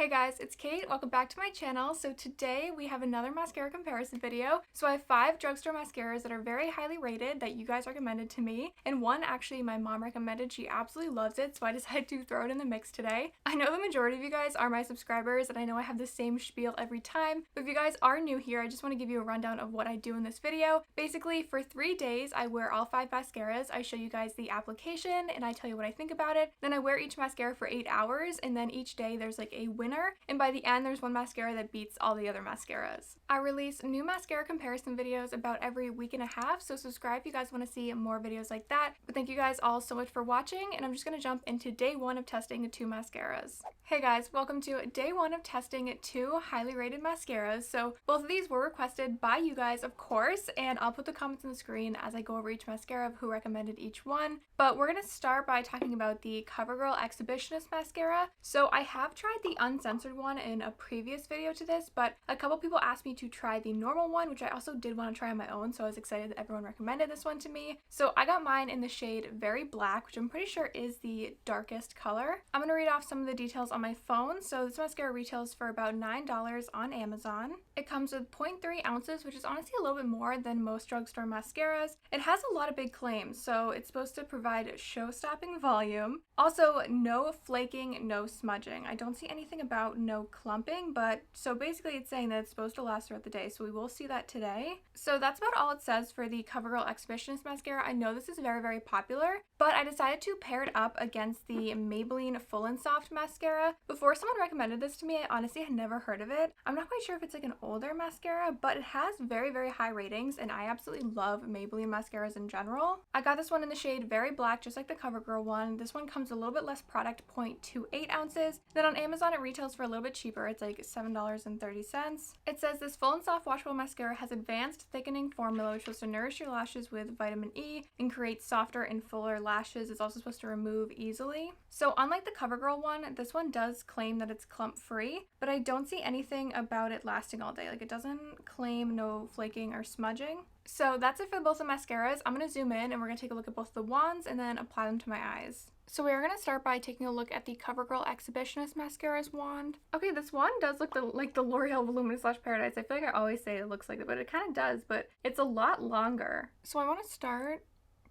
Hey guys, it's Kate. Welcome back to my channel. So today we have another mascara comparison video. So I have 5 drugstore mascaras that are very highly rated that you guys recommended to me. And one actually my mom recommended. She absolutely loves it, so I decided to throw it in the mix today. I know the majority of you guys are my subscribers and I know I have the same spiel every time. But if you guys are new here, I just want to give you a rundown of what I do in this video. Basically, for 3 days, I wear all 5 mascaras. I show you guys the application and I tell you what I think about it. Then I wear each mascara for 8 hours and then each day there's like a winner. And by the end, there's one mascara that beats all the other mascaras. I release new mascara comparison videos about every week and a half, so subscribe if you guys want to see more videos like that. But thank you guys all so much for watching, and I'm just going to jump into day 1 of testing 2 mascaras. Hey guys, welcome to day 1 of testing 2 highly rated mascaras. So both of these were requested by you guys, of course, and I'll put the comments on the screen as I go over each mascara of who recommended each one. But we're going to start by talking about the Covergirl Exhibitionist mascara. So I have tried the uncensored one in a previous video to this, but a couple people asked me to try the normal one, which I also did want to try on my own, so I was excited that everyone recommended this one to me. So I got mine in the shade Very Black, which I'm pretty sure is the darkest color. I'm going to read off some of the details on my phone. So this mascara retails for about $9 on Amazon. It comes with 0.3 ounces, which is honestly a little bit more than most drugstore mascaras. It has a lot of big claims, so it's supposed to provide show-stopping volume. Also, no flaking, no smudging. I don't see anything about no clumping, but so basically it's saying that it's supposed to last throughout the day, so we will see that today. So that's about all it says for the Covergirl Exhibitionist mascara. I know this is very, very popular, but I decided to pair it up against the Maybelline Full and Soft mascara. Before someone recommended this to me, I honestly had never heard of it. I'm not quite sure if it's like an older mascara, but it has very, very high ratings, and I absolutely love Maybelline mascaras in general. I got this one in the shade Very Black, just like the Covergirl one. This one comes a little bit less product, 0.28 ounces. Then on Amazon it retails for a little bit cheaper. It's like $7.30. It says this full and soft washable mascara has advanced thickening formula which is supposed to nourish your lashes with vitamin E and create softer and fuller lashes. It's also supposed to remove easily. So unlike the Covergirl one, this one does claim that it's clump free, but I don't see anything about it lasting all day. Like, it doesn't claim no flaking or smudging. So that's it for both the mascaras. I'm going to zoom in and we're going to take a look at both the wands and then apply them to my eyes. So we are going to start by taking a look at the Covergirl Exhibitionist mascara's wand. Okay, this wand does look like the L'Oreal Voluminous Lash Paradise. I feel like I always say it looks like it, but it kind of does, but it's a lot longer. So I want to start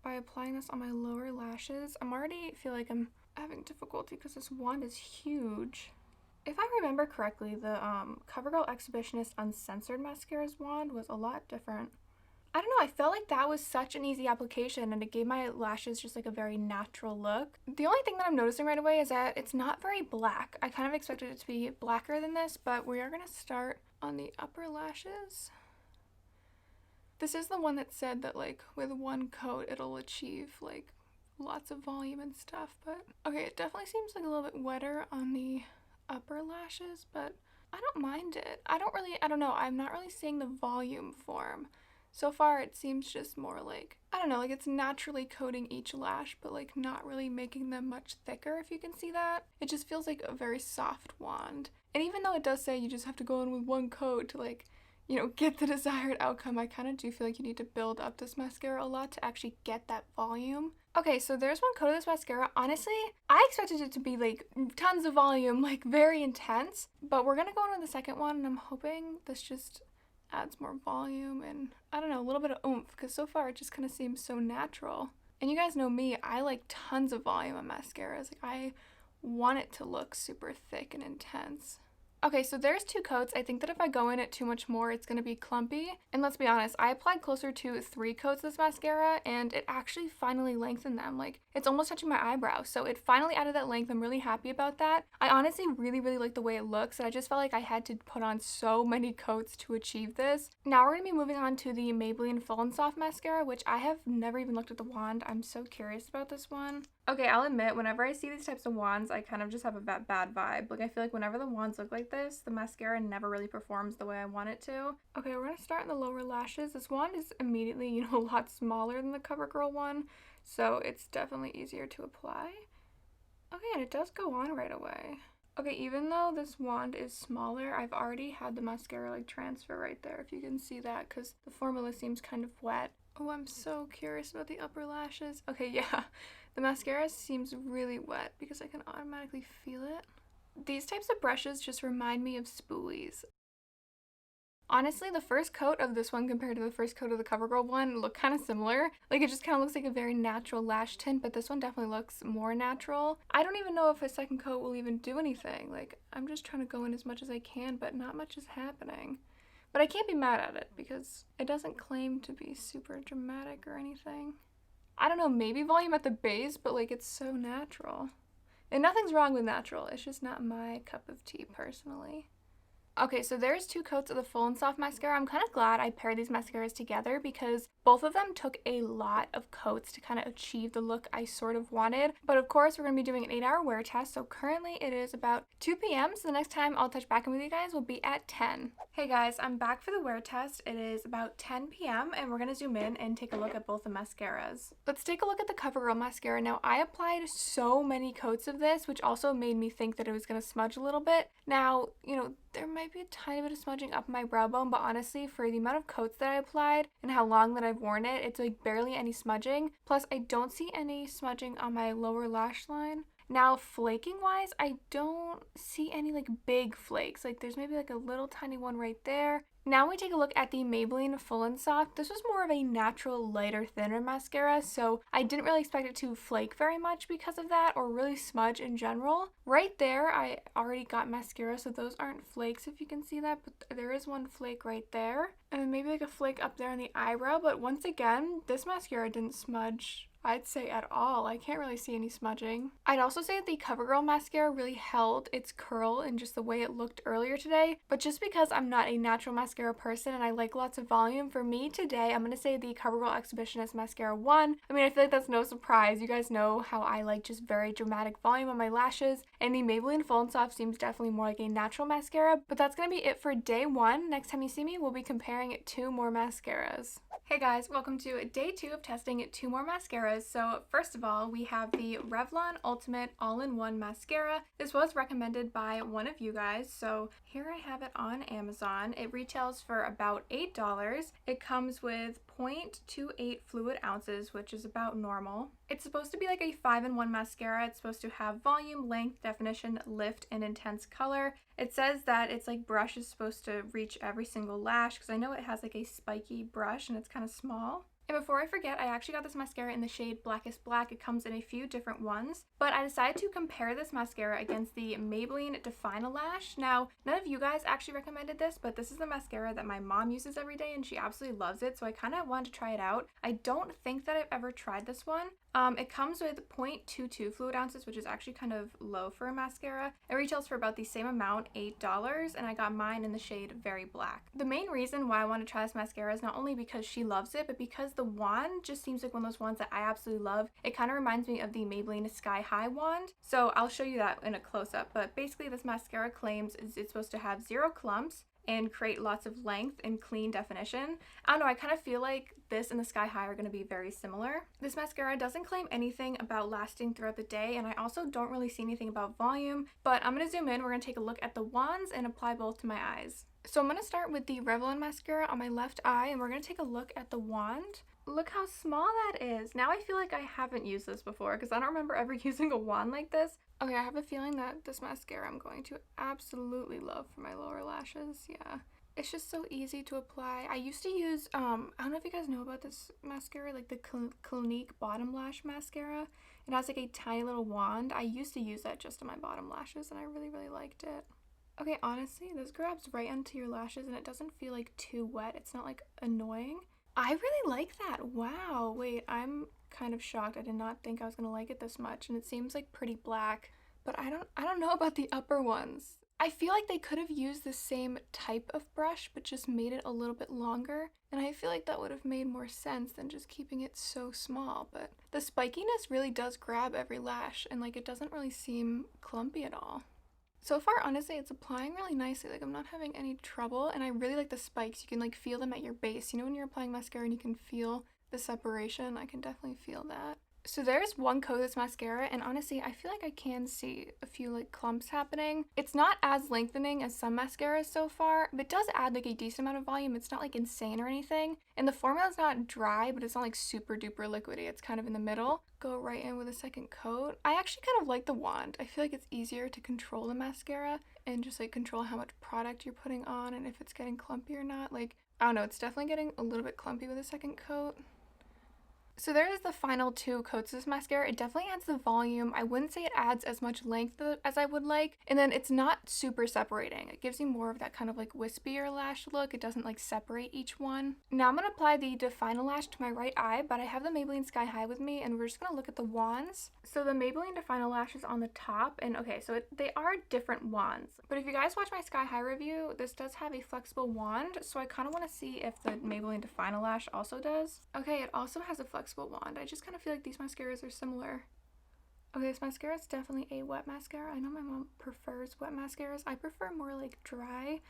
by applying this on my lower lashes. I'm already feel like I'm having difficulty because this wand is huge. If I remember correctly, the Covergirl Exhibitionist Uncensored mascara's wand was a lot different. I don't know, I felt like that was such an easy application and it gave my lashes just like a very natural look. The only thing that I'm noticing right away is that it's not very black. I kind of expected it to be blacker than this, but we are going to start on the upper lashes. This is the one that said that like with one coat it'll achieve like lots of volume and stuff, but okay, it definitely seems like a little bit wetter on the upper lashes, but I don't mind it. I don't know, I'm not really seeing the volume form. So far it seems just more like, I don't know, like it's naturally coating each lash, but like not really making them much thicker, if you can see that. It just feels like a very soft wand. And even though it does say you just have to go in with one coat to like, you know, get the desired outcome, I kind of do feel like you need to build up this mascara a lot to actually get that volume. Okay, so there's one coat of this mascara. Honestly, I expected it to be like tons of volume, like very intense, but we're gonna go on with the second one and I'm hoping this just adds more volume and I don't know, a little bit of oomph, because so far it just kind of seems so natural. And you guys know me, I like tons of volume on mascaras. Like, I want it to look super thick and intense. Okay, so there's 2 coats. I think that if I go in it too much more, it's going to be clumpy. And let's be honest, I applied closer to 3 coats of this mascara, and it actually finally lengthened them. Like, it's almost touching my eyebrow, so it finally added that length. I'm really happy about that. I honestly really, really like the way it looks, and I just felt like I had to put on so many coats to achieve this. Now we're going to be moving on to the Maybelline Full and Soft mascara, which I have never even looked at the wand. I'm so curious about this one. Okay, I'll admit, whenever I see these types of wands, I kind of just have a bad vibe. Like, I feel like whenever the wands look like this, the mascara never really performs the way I want it to. Okay, we're going to start in the lower lashes. This wand is immediately, you know, a lot smaller than the Covergirl one, so it's definitely easier to apply. Okay, and it does go on right away. Okay, even though this wand is smaller, I've already had the mascara like transfer right there, if you can see that, because the formula seems kind of wet. Oh, I'm so curious about the upper lashes. Okay, yeah, the mascara seems really wet because I can automatically feel it. These types of brushes just remind me of spoolies. Honestly, the first coat of this one compared to the first coat of the CoverGirl one look kind of similar. Like, it just kind of looks like a very natural lash tint, but this one definitely looks more natural. I don't even know if a second coat will even do anything. Like, I'm just trying to go in as much as I can, but not much is happening. But I can't be mad at it because it doesn't claim to be super dramatic or anything. I don't know, maybe volume at the base, but like, it's so natural. And nothing's wrong with natural, it's just not my cup of tea personally. Okay, so there's 2 coats of the Full and Soft mascara. I'm kind of glad I paired these mascaras together because both of them took a lot of coats to kind of achieve the look I sort of wanted. But of course, we're going to be doing an 8-hour wear test, so currently it is about 2 p.m. So the next time I'll touch back in with you guys will be at 10. Hey guys, I'm back for the wear test. It is about 10 p.m. and we're going to zoom in and take a look at both the mascaras. Let's take a look at the CoverGirl mascara. Now, I applied so many coats of this, which also made me think that it was going to smudge a little bit. Now, you know, there might be a tiny bit of smudging up my brow bone, but honestly, for the amount of coats that I applied and how long that I've worn it, it's like barely any smudging. Plus, I don't see any smudging on my lower lash line. Now, flaking wise, I don't see any like big flakes. Like, there's maybe like a little tiny one right there. Now we take a look at the Maybelline Full and Soft. This was more of a natural, lighter, thinner mascara, so I didn't really expect it to flake very much because of that, or really smudge in general. Right there, I already got mascara, so those aren't flakes if you can see that, but there is one flake right there. And then maybe like a flake up there on the eyebrow, but once again, this mascara didn't smudge, I'd say, at all. I can't really see any smudging. I'd also say that the CoverGirl mascara really held its curl in just the way it looked earlier today, but just because I'm not a natural mascara person and I like lots of volume, for me today, I'm going to say the CoverGirl Exhibitionist Mascara won. I mean, I feel like that's no surprise. You guys know how I like just very dramatic volume on my lashes, and the Maybelline Full and Soft seems definitely more like a natural mascara, but that's going to be it for day 1. Next time you see me, we'll be comparing 2 more mascaras. Hey guys, welcome to day 2 of testing 2 more mascaras. So first of all, we have the Revlon Ultimate All-in-One Mascara. This was recommended by one of you guys, so here I have it on Amazon. It retails for about $8. It comes with 0.28 fluid ounces, which is about normal. It's supposed to be like a 5-in-1 mascara. It's supposed to have volume, length, definition, lift, and intense color. It says that its like brush is supposed to reach every single lash, because I know it has like a spiky brush and it's kind of small. And before I forget, I actually got this mascara in the shade Blackest Black. It comes in a few different ones, but I decided to compare this mascara against the Maybelline Define-A-Lash. Now, none of you guys actually recommended this, but this is the mascara that my mom uses every day and she absolutely loves it, so I kind of wanted to try it out. I don't think that I've ever tried this one. It comes with 0.22 fluid ounces, which is actually kind of low for a mascara. It retails for about the same amount, $8, and I got mine in the shade Very Black. The main reason why I want to try this mascara is not only because she loves it, but because the wand just seems like one of those wands that I absolutely love. It kind of reminds me of the Maybelline Sky High wand, so I'll show you that in a close-up. But basically, this mascara claims it's supposed to have 0 clumps and create lots of length and clean definition. I don't know, I kind of feel like this and the Sky High are going to be very similar. This mascara doesn't claim anything about lasting throughout the day, and I also don't really see anything about volume, but I'm going to zoom in, we're going to take a look at the wands and apply both to my eyes. So I'm going to start with the Revlon mascara on my left eye, and we're going to take a look at the wand. Look how small that is. Now I feel like I haven't used this before because I don't remember ever using a wand like this. Okay, I have a feeling that this mascara I'm going to absolutely love for my lower lashes. Yeah, it's just so easy to apply. I used to use, I don't know if you guys know about this mascara, like the Clinique Bottom Lash Mascara. It has like a tiny little wand. I used to use that just on my bottom lashes and I really, really liked it. Okay, honestly, this grabs right onto your lashes and it doesn't feel like too wet. It's not like annoying. I really like that. Wow. Wait, I'm kind of shocked. I did not think I was gonna like it this much, and it seems like pretty black, but I don't know about the upper ones. I feel like they could have used the same type of brush but just made it a little bit longer, and I feel like that would have made more sense than just keeping it so small. But the spikiness really does grab every lash, and like it doesn't really seem clumpy at all. So far, honestly, it's applying really nicely. Like, I'm not having any trouble, and I really like the spikes. You can like feel them at your base. You know when you're applying mascara and you can feel the separation? I can definitely feel that. So there's one coat of this mascara, and honestly, I feel like I can see a few like clumps happening. It's not as lengthening as some mascaras so far, but it does add like a decent amount of volume. It's not like insane or anything. And the formula is not dry, but it's not like super duper liquidy. It's kind of in the middle. Go right in with a second coat. I actually kind of like the wand. I feel like it's easier to control the mascara and just like control how much product you're putting on and if it's getting clumpy or not. Like, I don't know, it's definitely getting a little bit clumpy with a second coat. So there's the final two coats of this mascara. It definitely adds the volume. I wouldn't say it adds as much length as I would like. And then it's not super separating. It gives you more of that kind of like wispier lash look. It doesn't like separate each one. Now I'm going to apply the Define-A-Lash to my right eye, but I have the Maybelline Sky High with me and we're just going to look at the wands. So the Maybelline Define-A-Lash is on the top, and okay, so they are different wands. But if you guys watch my Sky High review, this does have a flexible wand, so I kind of want to see if the Maybelline Define-A-Lash also does. Okay, it also has a flexible wand. I just kind of feel like these mascaras are similar. Okay, this mascara is definitely a wet mascara. I know my mom prefers wet mascaras. I prefer more like dry.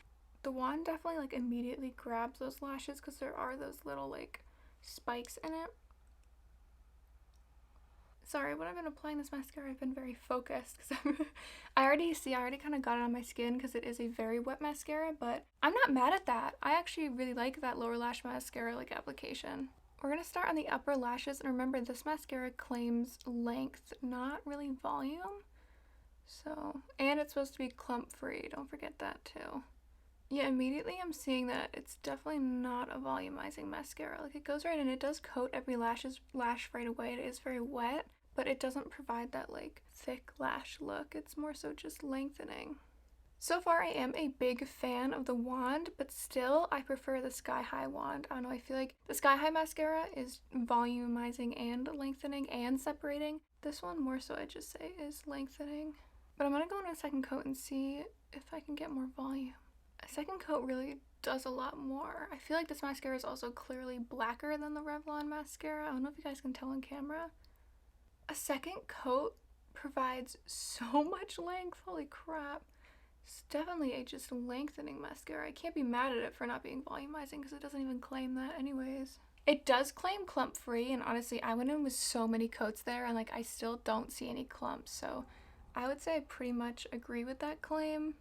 The wand definitely like immediately grabs those lashes because there are those little like spikes in it. Sorry, when I've been applying this mascara, I've been very focused because I already kind of got it on my skin because it is a very wet mascara, but I'm not mad at that. I actually really like that lower lash mascara like application. We're going to start on the upper lashes, and remember this mascara claims length, not really volume. So, and it's supposed to be clump free, don't forget that too. Yeah, immediately I'm seeing that it's definitely not a volumizing mascara. Like it goes right in, it does coat every lash right away. It is very wet, but it doesn't provide that like thick lash look. It's more so just lengthening. So far I am a big fan of the wand, but still I prefer the Sky High wand. I don't know, I feel like the Sky High mascara is volumizing and lengthening and separating. This one more so I'd just say is lengthening. But I'm gonna go in a second coat and see if I can get more volume. A second coat really does a lot more. I feel like this mascara is also clearly blacker than the Revlon mascara. I don't know if you guys can tell on camera. A second coat provides so much length, holy crap. It's definitely a just lengthening mascara. I can't be mad at it for not being volumizing because it doesn't even claim that anyways. It does claim clump free, and honestly I went in with so many coats there and like I still don't see any clumps, so I would say I pretty much agree with that claim.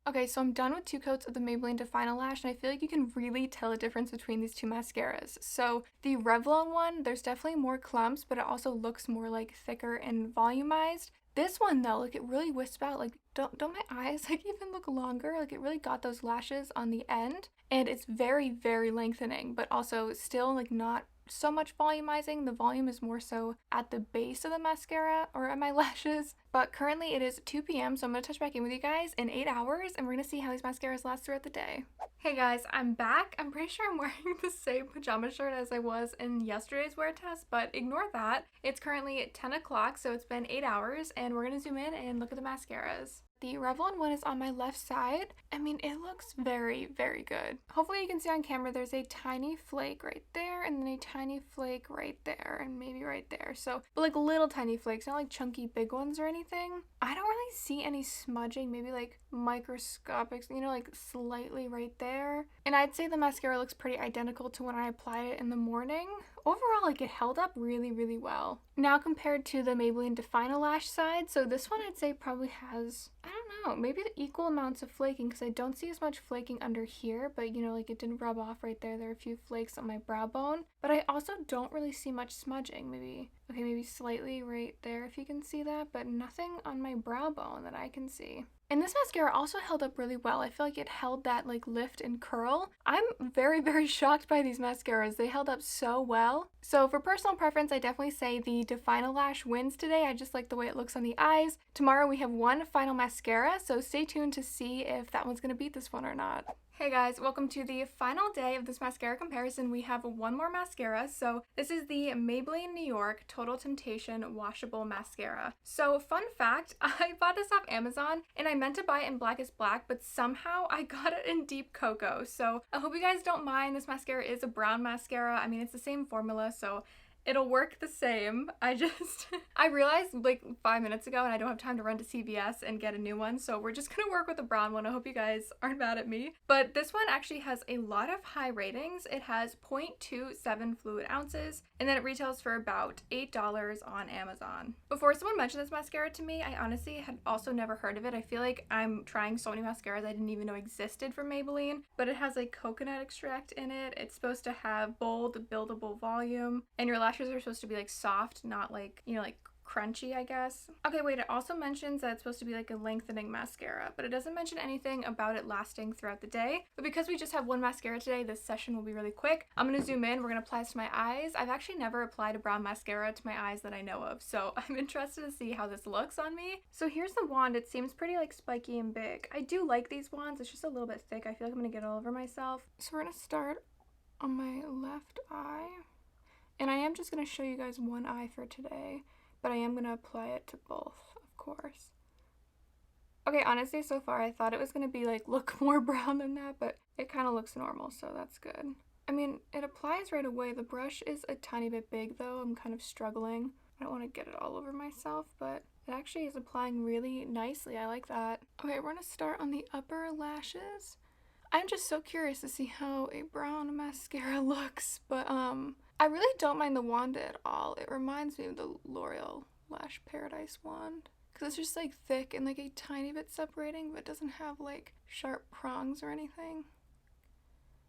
Okay, so I'm done with two coats of the Maybelline Define-A-Lash, and I feel like you can really tell a difference between these two mascaras. So the Revlon one, there's definitely more clumps, but it also looks more like thicker and volumized. This one though, like it really wisps out. Like don't my eyes like even look longer? Like it really got those lashes on the end, and it's very, very lengthening, but also still like not so much volumizing. The volume is more so at the base of the mascara or at my lashes. But currently it is 2 p.m. so I'm going to touch back in with you guys in 8 hours and we're going to see how these mascaras last throughout the day. Hey guys, I'm back. I'm pretty sure I'm wearing the same pajama shirt as I was in yesterday's wear test, but ignore that. It's currently at 10 o'clock, so it's been 8 hours, and we're going to zoom in and look at the mascaras. The Revlon one is on my left side. I mean, it looks very, very good. Hopefully you can see on camera there's a tiny flake right there and then a tiny flake right there and maybe right there. So, but like little tiny flakes, not like chunky big ones or anything. I don't really see any smudging, maybe like microscopic, you know, like slightly right there. And I'd say the mascara looks pretty identical to when I applied it in the morning. Overall, like it held up really, really well. Now compared to the Maybelline Define-A-Lash side, so this one I'd say probably has, I don't know, maybe the equal amounts of flaking because I don't see as much flaking under here, but you know, like it didn't rub off right there. There are a few flakes on my brow bone, but I also don't really see much smudging. Maybe slightly right there if you can see that, but nothing on my brow bone that I can see. And this mascara also held up really well. I feel like it held that like lift and curl. I'm very, very shocked by these mascaras. They held up so well. So for personal preference, I definitely say the Define-A-Lash wins today. I just like the way it looks on the eyes. Tomorrow we have one final mascara, so stay tuned to see if that one's gonna beat this one or not. Hey guys, welcome to the final day of this mascara comparison. We have one more mascara. So this is the Maybelline New York Total Temptation Washable Mascara. So fun fact, I bought this off Amazon and I meant to buy it in Blackest Black, but somehow I got it in Deep Cocoa. So I hope you guys don't mind. This mascara is a brown mascara. I mean, it's the same formula, so it'll work the same. I I realized like 5 minutes ago and I don't have time to run to CVS and get a new one, so we're just gonna work with the brown one. I hope you guys aren't mad at me. But this one actually has a lot of high ratings. It has 0.27 fluid ounces, and then it retails for about $8 on Amazon. Before someone mentioned this mascara to me, I honestly had also never heard of it. I feel like I'm trying so many mascaras I didn't even know existed from Maybelline, but it has like coconut extract in it. It's supposed to have bold, buildable volume, and your lashes are supposed to be like soft, not like, you know, like crunchy, I guess. Okay, wait, it also mentions that it's supposed to be like a lengthening mascara, but it doesn't mention anything about it lasting throughout the day. But because we just have one mascara today, this session will be really quick. I'm gonna zoom in, we're gonna apply this to my eyes. I've actually never applied a brown mascara to my eyes that I know of, so I'm interested to see how this looks on me. So here's the wand. It seems pretty like spiky and big. I do like these wands, it's just a little bit thick. I feel like I'm gonna get it all over myself. So we're gonna start on my left eye, and I am just gonna show you guys one eye for today, but I am going to apply it to both, of course. Okay, honestly, so far I thought it was going to be like look more brown than that, but it kind of looks normal, so that's good. I mean, it applies right away. The brush is a tiny bit big though. I'm kind of struggling. I don't want to get it all over myself, but it actually is applying really nicely. I like that. Okay, we're going to start on the upper lashes. I'm just so curious to see how a brown mascara looks, but I really don't mind the wand at all. It reminds me of the L'Oreal Lash Paradise wand, because it's just like thick and like a tiny bit separating, but it doesn't have like sharp prongs or anything.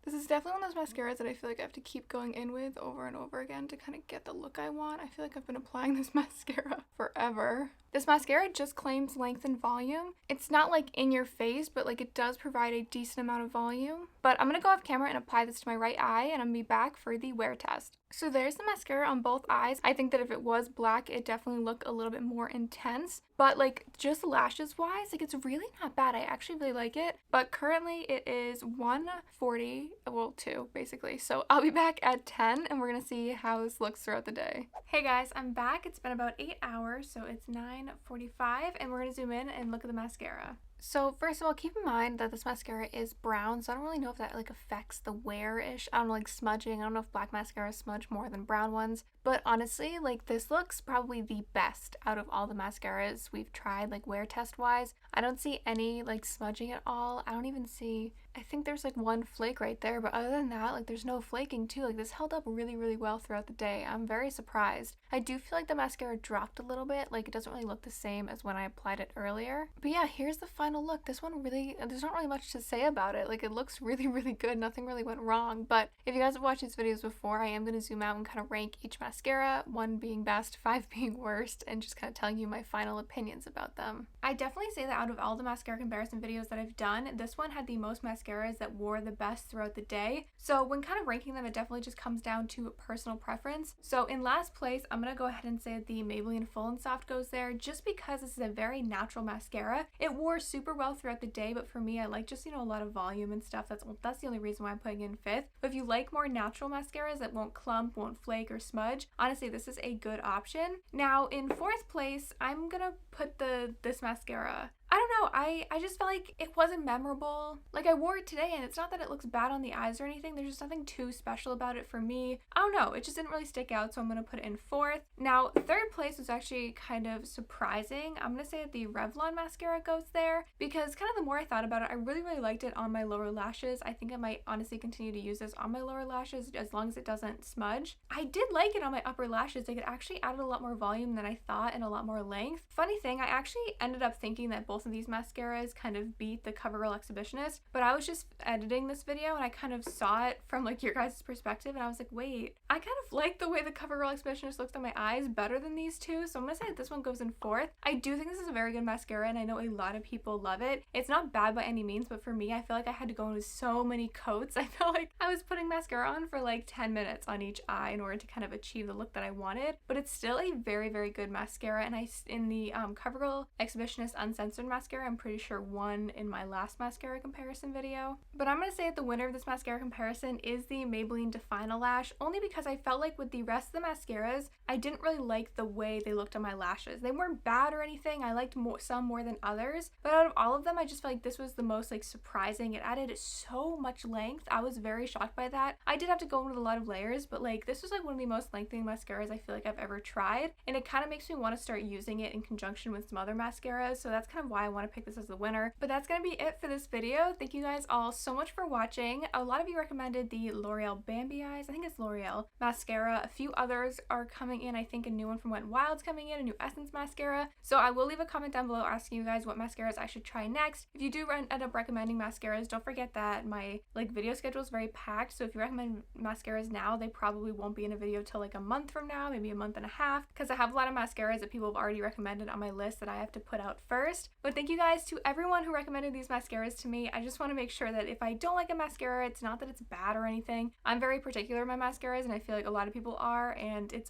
This is definitely one of those mascaras that I feel like I have to keep going in with over and over again to kind of get the look I want. I feel like I've been applying this mascara forever. This mascara just claims length and volume. It's not like in your face, but like it does provide a decent amount of volume. But I'm gonna go off camera and apply this to my right eye, and I'm gonna be back for the wear test. So there's the mascara on both eyes. I think that if it was black, it definitely look a little bit more intense. But like just lashes wise, like it's really not bad. I actually really like it. But currently it is 1:40, well 2 basically. So I'll be back at 10 and we're gonna see how this looks throughout the day. Hey guys, I'm back. It's been about 8 hours, so it's 9:45 and we're gonna zoom in and look at the mascara. So first of all, keep in mind that this mascara is brown, so I don't really know if that like affects the wear-ish. I don't know, like smudging. I don't know if black mascaras smudge more than brown ones. But honestly, like this looks probably the best out of all the mascaras we've tried, like wear test wise. I don't see any like smudging at all. I don't even see, I think there's like one flake right there, but other than that, like there's no flaking too. Like this held up really, really well throughout the day. I'm very surprised. I do feel like the mascara dropped a little bit. Like it doesn't really look the same as when I applied it earlier. But yeah, here's the final look. This one really, there's not really much to say about it. Like it looks really, really good. Nothing really went wrong. But if you guys have watched these videos before, I am going to zoom out and kind of rank each mascara, 1 being best, 5 being worst, and just kind of telling you my final opinions about them. I definitely say that out of all the mascara comparison videos that I've done, this one had the most mascaras that wore the best throughout the day. So when kind of ranking them, it definitely just comes down to personal preference. So in last place, I'm going to go ahead and say that the Maybelline Full and Soft goes there, just because this is a very natural mascara. It wore super well throughout the day, but for me, I like just, you know, a lot of volume and stuff. That's the only reason why I'm putting it in 5th. But if you like more natural mascaras that won't clump, won't flake or smudge, honestly, this is a good option. Now in 4th place, I'm gonna put this mascara. I don't know, I just felt like it wasn't memorable. Like I wore it today and it's not that it looks bad on the eyes or anything, there's just nothing too special about it for me. I don't know, it just didn't really stick out, so I'm gonna put it in 4th. Now 3rd place was actually kind of surprising. I'm gonna say that the Revlon mascara goes there, because kind of the more I thought about it, I really, really liked it on my lower lashes. I think I might honestly continue to use this on my lower lashes as long as it doesn't smudge. I did like it on my upper lashes. Like it actually added a lot more volume than I thought and a lot more length. Funny thing, I actually ended up thinking that both of these mascaras kind of beat the Covergirl Exhibitionist, but I was just editing this video and I kind of saw it from like your guys' perspective and I was like, wait, I kind of like the way the Covergirl Exhibitionist looks on my eyes better than these two, so I'm gonna say that this one goes in 4th. I do think this is a very good mascara and I know a lot of people love it. It's not bad by any means, but for me, I feel like I had to go into so many coats. I felt like I was putting mascara on for like 10 minutes on each eye in order to kind of achieve the look that I wanted, but it's still a very, very good mascara. And in the Covergirl Exhibitionist Uncensored mascara mascara. I'm pretty sure won in my last mascara comparison video. But I'm going to say that the winner of this mascara comparison is the Maybelline Define-A-Lash, only because I felt like with the rest of the mascaras, I didn't really like the way they looked on my lashes. They weren't bad or anything. I liked some more than others, but out of all of them, I just felt like this was the most like surprising. It added so much length. I was very shocked by that. I did have to go in with a lot of layers, but like this was like one of the most lengthening mascaras I feel like I've ever tried, and it kind of makes me want to start using it in conjunction with some other mascaras, so that's kind of why I want to pick this as the winner. But that's gonna be it for this video. Thank you guys all so much for watching. A lot of you recommended the L'Oreal Bambi Eyes, I think it's L'Oreal mascara. A few others are coming in. I think a new one from Wet n Wild's coming in, a new Essence mascara. So I will leave a comment down below asking you guys what mascaras I should try next. If you do end up recommending mascaras, don't forget that my like video schedule is very packed, so if you recommend mascaras now, they probably won't be in a video till like a month from now, maybe a month and a half, because I have a lot of mascaras that people have already recommended on my list that I have to put out first. But thank you guys to everyone who recommended these mascaras to me. I just want to make sure that if I don't like a mascara, it's not that it's bad or anything. I'm very particular in my mascaras, and I feel like a lot of people are, and it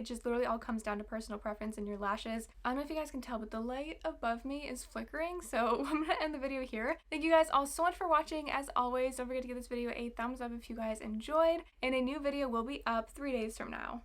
just literally all comes down to personal preference in your lashes. I don't know if you guys can tell, but the light above me is flickering, so I'm gonna end the video here. Thank you guys all so much for watching. As always, don't forget to give this video a thumbs up if you guys enjoyed, and a new video will be up 3 days from now.